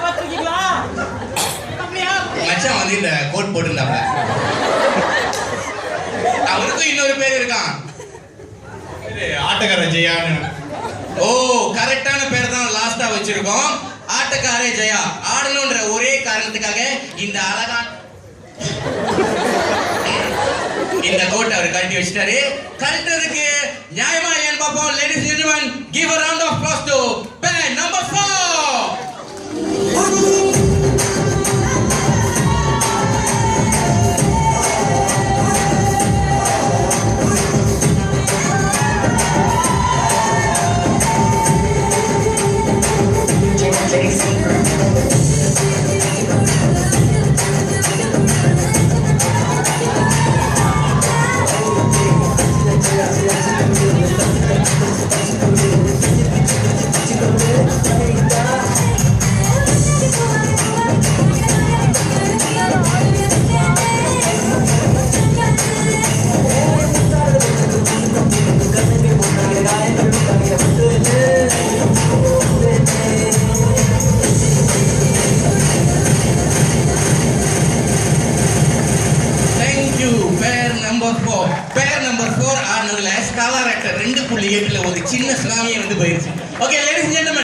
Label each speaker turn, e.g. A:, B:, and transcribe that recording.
A: பாத்திருக்கீங்களா? அப்படியா?
B: மச்சான் வந்து இந்த கோட் போட்டுருந்தாப்ல. அவருக்கும் இன்னொரு பேர் இருக்கான்.
C: ஆட்டக்கார ஜெயான்னு.
B: ஓ, கரெக்டான பேர் தான் லாஸ்டா வச்சிருக்கோம். ஆட்டக்காரே ஜெயா. ஆடணும்ன்ற ஒரே காரணத்துக்காக இந்த அழகான இந்த கோட் அவர் கழட்டி வச்சிட்டாரு. கழட்டுறதுக்கு நியாயமா இல்லையான்னு பார்ப்போம். Ladies and gentlemen, give a round of applause to band number 4. பேர் நம்பர் 4 ஆனதுல ஸ்காலர் ஆக்டர் 2.8ல ஒரு சின்ன சுனாமியே வந்து போயிருச்சு. Okay, ladies and gentleman.